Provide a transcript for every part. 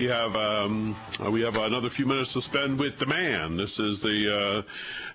We have another few minutes to spend with the man. This is the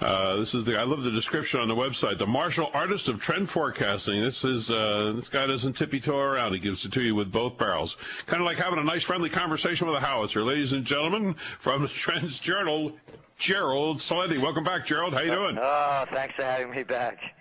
I love the description on the website. The martial artist of trend forecasting. This guy doesn't tippy-toe around. He gives it to you with both barrels. Kind of like having a nice friendly conversation with a howitzer. Ladies and gentlemen, from the Trends Journal, Gerald Celente. Welcome back, Gerald. How you doing? Oh, thanks for having me back.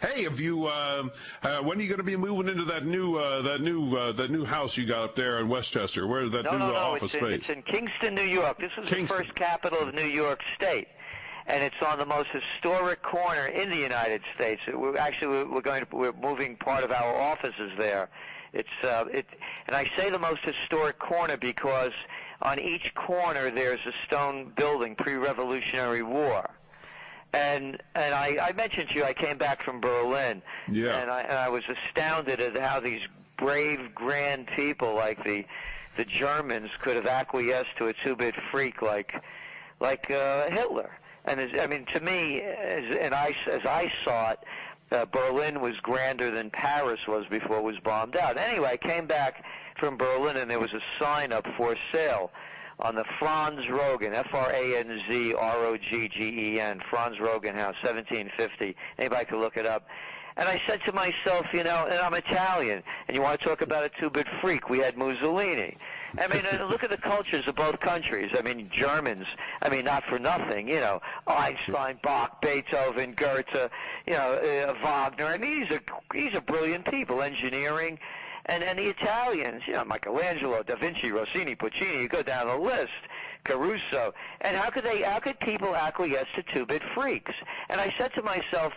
Hey, have you? When are you going to be moving into that new house you got up there in Westchester? Where is that office space? It's in Kingston, New York. This is the first capital of New York State, and it's on the most historic corner in the United States. We're moving part of our offices there. And I say the most historic corner because on each corner there's a stone building, pre-Revolutionary War. And I mentioned to you I came back from Berlin, and I was astounded at how these brave, grand people like the Germans could have acquiesced to a two-bit freak like Hitler. And to me, as I saw it, Berlin was grander than Paris was before it was bombed out. Anyway, I came back from Berlin, and there was a sign up for sale on the Franz Roggen, Franzrogggen, Franz Roggen House, 1750. Anybody can look it up. And I said to myself, and I'm Italian, and you want to talk about a two-bit freak? We had Mussolini. I mean, look at the cultures of both countries. I mean, Germans, not for nothing, Einstein, Bach, Beethoven, Goethe, Wagner. I mean, these are brilliant people, engineering. And the Italians, Michelangelo, Da Vinci, Rossini, Puccini, you go down the list, Caruso. And how could people acquiesce to two-bit freaks? And I said to myself,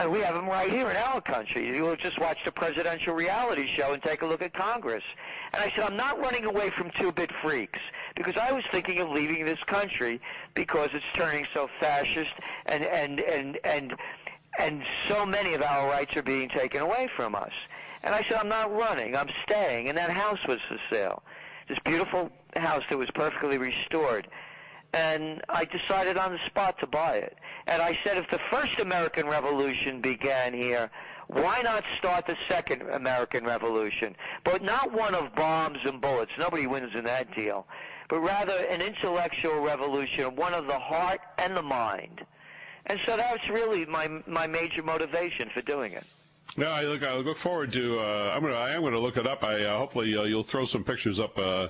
we have them right here in our country. You'll just watch the presidential reality show and take a look at Congress. And I said, I'm not running away from two-bit freaks, because I was thinking of leaving this country because it's turning so fascist and so many of our rights are being taken away from us. And I said, I'm not running, I'm staying. And that house was for sale, this beautiful house that was perfectly restored. And I decided on the spot to buy it. And I said, if the first American Revolution began here, why not start the second American Revolution? But not one of bombs and bullets. Nobody wins in that deal. But rather an intellectual revolution, one of the heart and the mind. And so that's really my major motivation for doing it. No, I look forward to. I am going to look it up. Hopefully you'll throw some pictures up on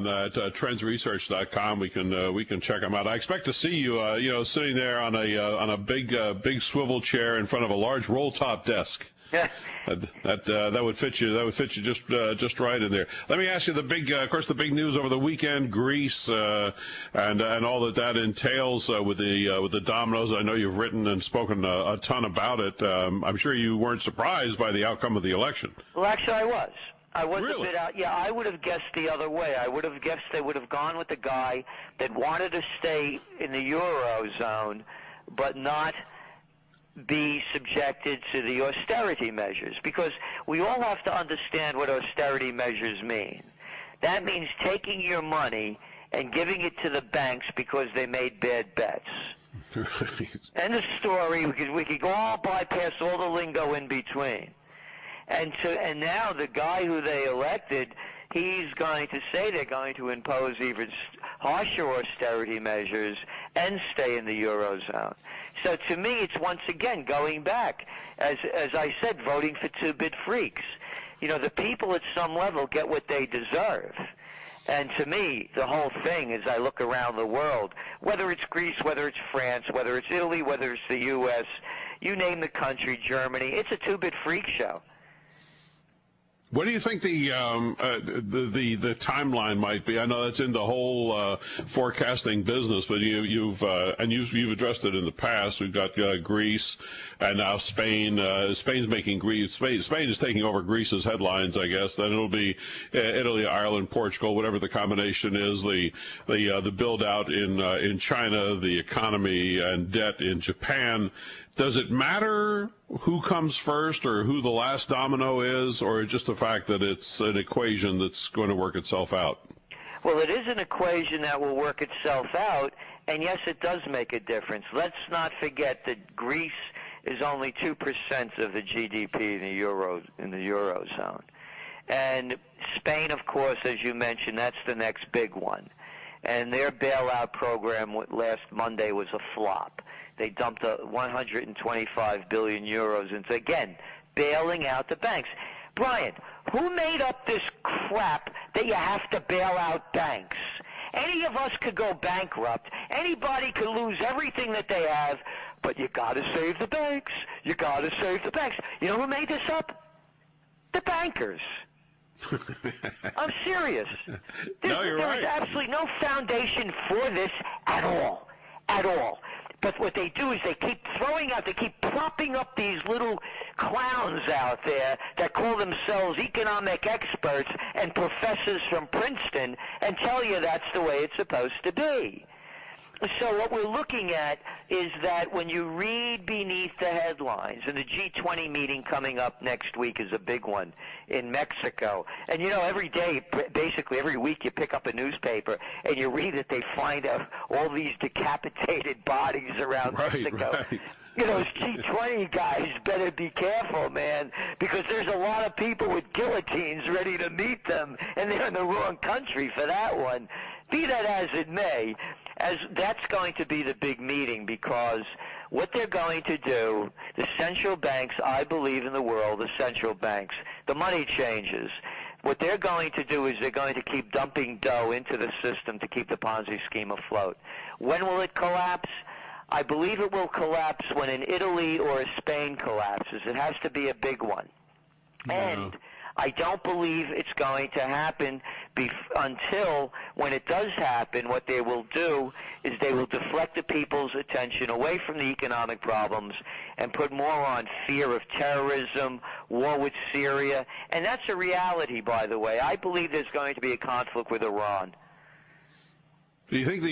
that trendsresearch.com. We can check them out. I expect to see you sitting there on a big swivel chair in front of a large roll top desk. Yeah. That would fit you. That would fit you just right in there. Let me ask you the big news over the weekend: Greece and all that entails with the dominoes. I know you've written and spoken a ton about it. I'm sure you weren't surprised by the outcome of the election. Well, actually, I was. I was really? A bit out. Yeah, I would have guessed the other way. I would have guessed they would have gone with the guy that wanted to stay in the Eurozone, but not be subjected to the austerity measures, because we all have to understand what austerity measures mean. That means taking your money and giving it to the banks because they made bad bets. End of story. We could all bypass all the lingo in between. And now the guy who they elected, he's going to say they're going to impose even harsher austerity measures and stay in the Eurozone. So to me, it's once again going back, as I said, voting for two-bit freaks. The people at some level get what they deserve. And to me, the whole thing, as I look around the world, whether it's Greece, whether it's France, whether it's Italy, whether it's the U.S., you name the country, Germany, it's a two-bit freak show. What do you think the timeline might be? I know that's in the whole forecasting business, but you've addressed it in the past. We've got Greece and now Spain. Spain's making Greece. Spain is taking over Greece's headlines, I guess. Then it'll be Italy, Ireland, Portugal, whatever the combination is. The build out in China, the economy and debt in Japan. Does it matter who comes first or who the last domino is, or just the fact that it's an equation that's going to work itself out? Well, it is an equation that will work itself out, and yes, it does make a difference. Let's not forget that Greece is only 2% of the GDP in the Eurozone. And Spain, of course, as you mentioned, that's the next big one. And their bailout program last Monday was a flop. They dumped 125 billion euros into, again, bailing out the banks. Brian, who made up this crap that you have to bail out banks? Any of us could go bankrupt. Anybody could lose everything that they have, but you got to save the banks. You got to save the banks. You know who made this up? The bankers. I'm serious. You're right. There's absolutely no foundation for this at all. At all. But what they do is they keep propping up these little clowns out there that call themselves economic experts and professors from Princeton and tell you that's the way it's supposed to be. So what we're looking at is that when you read beneath the headlines, and the G20 meeting coming up next week is a big one in Mexico, and you know every day, basically every week you pick up a newspaper and you read that they find out all these decapitated bodies around Mexico. Right. You know, those G20 guys better be careful, man, because there's a lot of people with guillotines ready to meet them, and they're in the wrong country for that one. Be that as it may, as that's going to be the big meeting, because what they're going to do, the central banks, I believe in the world, the central banks, the money changes. What they're going to do is they're going to keep dumping dough into the system to keep the Ponzi scheme afloat. When will it collapse? I believe it will collapse when an Italy or a Spain collapses. It has to be a big one. Yeah. And I don't believe it's going to happen until, when it does happen, what they will do is they will deflect the people's attention away from the economic problems and put more on fear of terrorism, war with Syria. And that's a reality, by the way. I believe there's going to be a conflict with Iran. Do you think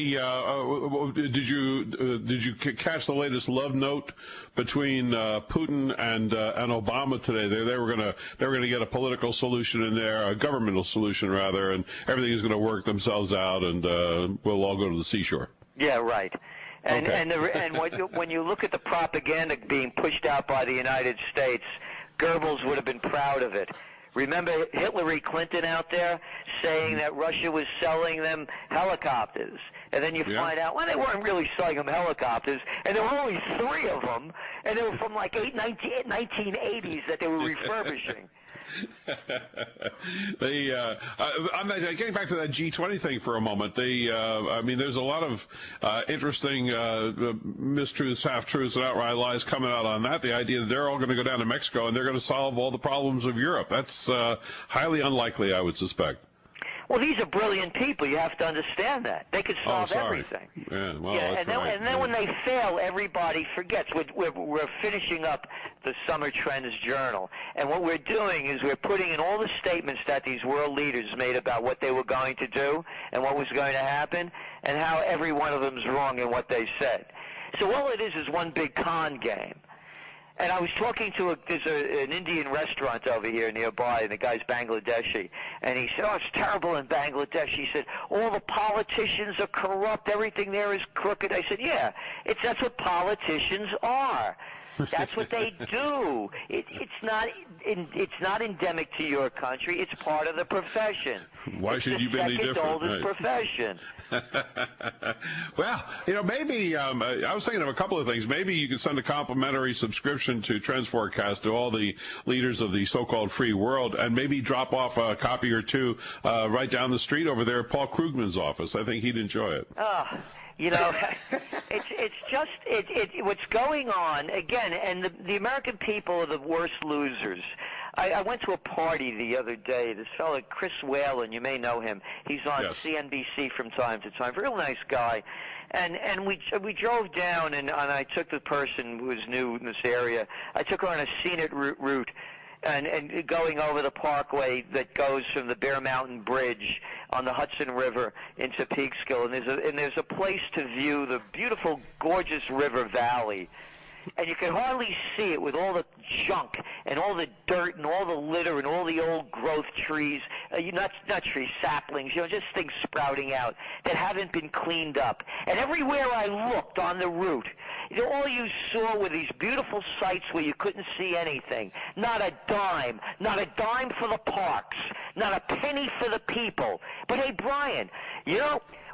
did you catch the latest love note between Putin and Obama today? They were gonna get a political solution in there, a governmental solution rather, and everything is going to work themselves out, and we'll all go to the seashore. Yeah, right. And okay. when you look at the propaganda being pushed out by the United States, Goebbels would have been proud of it. Remember Hillary Clinton out there saying that Russia was selling them helicopters. And then you find out, well, they weren't really selling them helicopters, and there were only 3 of them, and they were from like 1980s that they were refurbishing. I'm getting back to that G20 thing for a moment. I mean, there's a lot of interesting mistruths, half-truths, and outright lies coming out on that. The idea that they're all going to go down to Mexico and they're going to solve all the problems of Europe. That's highly unlikely, I would suspect. Well, these are brilliant people. You have to understand that. They could solve everything. Yeah, well, and then, right. And then when they fail, everybody forgets. We're finishing up the Summer Trends Journal. And what we're doing is we're putting in all the statements that these world leaders made about what they were going to do and what was going to happen and how every one of them's wrong in what they said. So all it is one big con game. And I was talking to there's an Indian restaurant over here nearby, and the guy's Bangladeshi. And he said, oh, it's terrible in Bangladesh. He said, all the politicians are corrupt. Everything there is crooked. I said, yeah, that's what politicians are. That's what they do. It's not endemic to your country. It's part of the profession. Why should you be any different? It's the second oldest profession. Well, maybe I was thinking of a couple of things. Maybe you could send a complimentary subscription to Trends Forecast to all the leaders of the so-called free world, and maybe drop off a copy or two right down the street over there at Paul Krugman's office. I think he'd enjoy it. It's just what's going on again, and the American people are the worst losers. I went to a party the other day. This fellow Chris Whalen, you may know him. He's on CNBC from time to time. Real nice guy. And we drove down, and I took the person who was new in this area. I took her on a scenic route. And going over the parkway that goes from the Bear Mountain Bridge on the Hudson River into Peekskill, and there's a place to view the beautiful, gorgeous river valley. And you can hardly see it with all the junk and all the dirt and all the litter and all the old growth trees, not trees, saplings, just things sprouting out that haven't been cleaned up. And everywhere I looked on the route, all you saw were these beautiful sights where you couldn't see anything. Not a dime for the parks, not a penny for the people. But hey, Brian,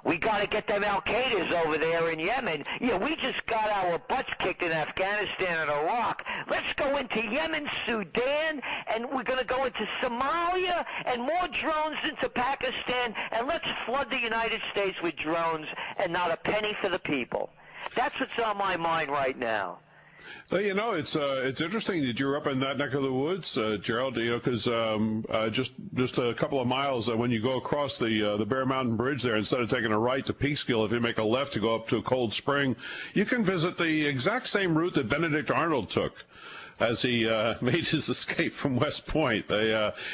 we got to get them Al-Qaedas over there in Yemen. We just got our butts kicked in Afghanistan and Iraq. Let's go into Yemen, Sudan, and we're going to go into Somalia and more drones into Pakistan, and let's flood the United States with drones and not a penny for the people. That's what's on my mind right now. Well, it's interesting that you're up in that neck of the woods, Gerald. Because just a couple of miles when you go across the Bear Mountain Bridge there, instead of taking a right to Peekskill, if you make a left to go up to Cold Spring, you can visit the exact same route that Benedict Arnold took as he made his escape from West Point.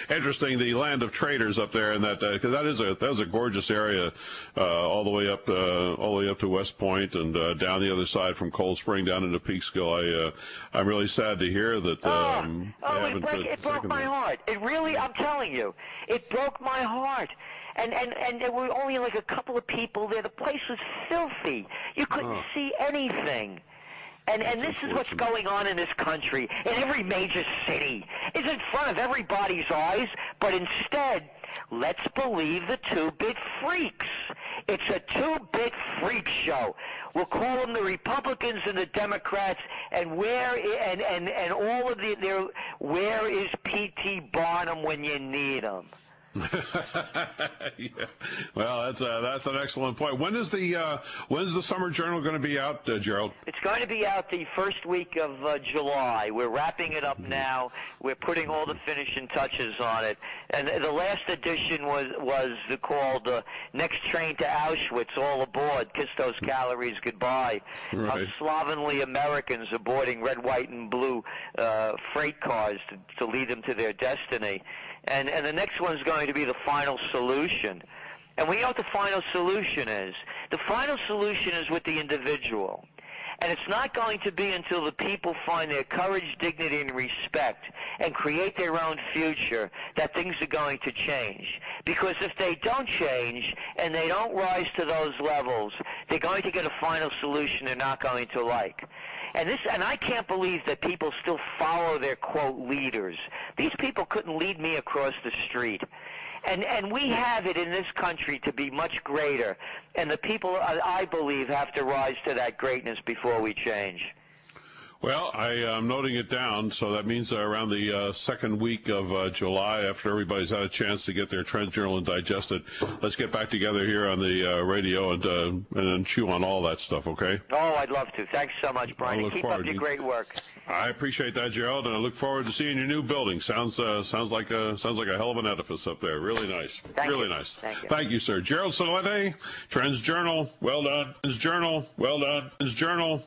Interesting, the land of traders up there, and because that is a gorgeous area, all the way up to West Point and down the other side from Cold Spring down into Peekskill. I'm really sad to hear that. It broke my heart. It really, I'm telling you, it broke my heart. And there were only like a couple of people there. The place was filthy. You couldn't see anything. And this is what's going on in this country, in every major city. It's in front of everybody's eyes, but instead, let's believe the two-bit freaks. It's a two-bit freak show. We'll call them the Republicans and the Democrats, and where is P.T. Barnum when you need him? Yeah. Well, that's an excellent point. When's the Summer Journal going to be out, Gerald? It's going to be out the first week of July. We're wrapping it up now. We're putting all the finishing touches on it. And the last edition was called "Next Train to Auschwitz, All Aboard, Kiss Those Calories Goodbye." Right. How slovenly Americans are boarding red, white, and blue freight cars to lead them to their destiny. And the next one's going to be the final solution. And we know what the final solution is. The final solution is with the individual. And it's not going to be until the people find their courage, dignity, and respect and create their own future that things are going to change. Because if they don't change and they don't rise to those levels, they're going to get a final solution they're not going to like. And I can't believe that people still follow their, quote, leaders. These people couldn't lead me across the street. And we have it in this country to be much greater. And the people, I believe, have to rise to that greatness before we change. Well, I am noting it down, so that means around the second week of July, after everybody's had a chance to get their Trends Journal and digest it, let's get back together here on the radio and chew on all that stuff, okay? Oh, I'd love to. Thanks so much, Brian. Keep up your great work. I appreciate that, Gerald, and I look forward to seeing your new building. Sounds like a hell of an edifice up there. Really nice. Really nice. Thank you, sir. Gerald Celente, Trends Journal. Well done. Trends Journal. Well done. Trends Journal.